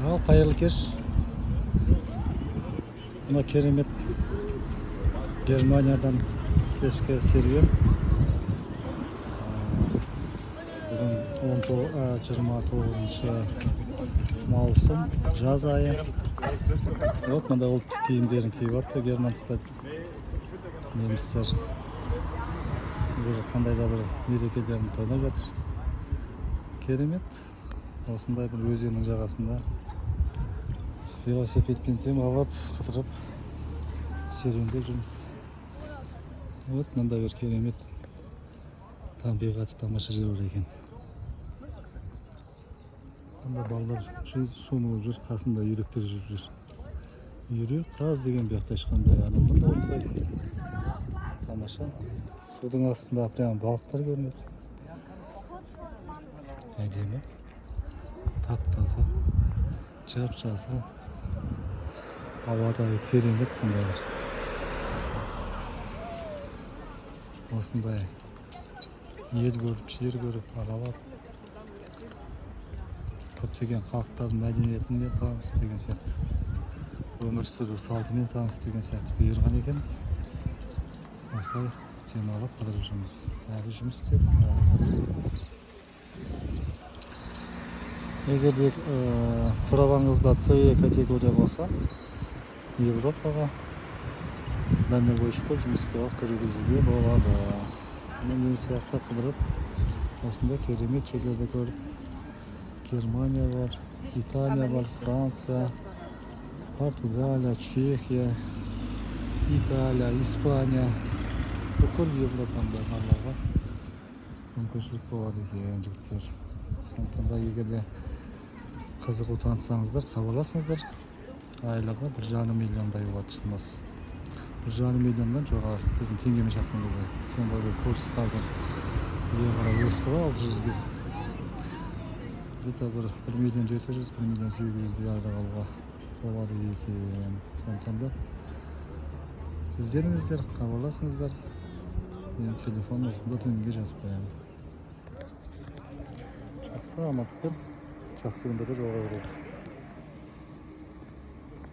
Al қайырлы кеш. Мына керемет Германиядан кешке серуен. Бүгін 29 маусым, жаз айы. Вот мында ұлттық киімдерін киіп атты германдықтар, немістер. Бір қандай да бір мерекелерін тойлап жатыр. Керемет. Осындай бір өзеннің жағасында велосипедпен демалып, қыдырып серуендеп жүрміз. Вот мында бір керемет табиғаты тамаша жер бар екен. Мында балдар шомылып жүр, қасында үйректер жүріп жүр. Үйрек, қаз деген бияқта ешқандай адамнан да орынбайды. Тамаша. Судың астында прям балықтар көрінеді. Әдемі. Тап-таза, жап-жасыл. Ауада керемет сондайлар. Осындай ел көріп, жер көріп, аралап, көптеген халықтардың мәдениетіне танысып деген сияқты, өмір сүру салтымен танысып деген сияқты бұйырған екен. Осылай демалып қыдырып жүрміз. Әлі жұмыс істеп, егер де праваңызда С категория болса, Европаға дальнобойщикқа жұмысқа кіргізуге болады. Мен сияқты қыдырып, осында керемет жерлерді көріп, Германия бар, Италия бар, Франция, Португалия, Чехия, Италия, Испания, бүкіл Европаны аралауға мүмкіншілік болады екен, жігіттер. Сондықтан да егер де қызығу танытсаңыздар, хабарласыңыздар. Айлаға 1,5 миллиондай болады шығмас. 1,5 миллиондан жоғары біздің теңгемен шаққанда. Тем более курс қазір евро өсті ғой 600-ге. Где-то 1,7 миллион 1,8 миллион айлық алуға болады екен. Сондықтан да ізденіңіздер, хабарласыңыздар. Менің телефоным осында төменге жазып қоямын. Жақсы амандықпен, жақсы күндерде жолыға берейік.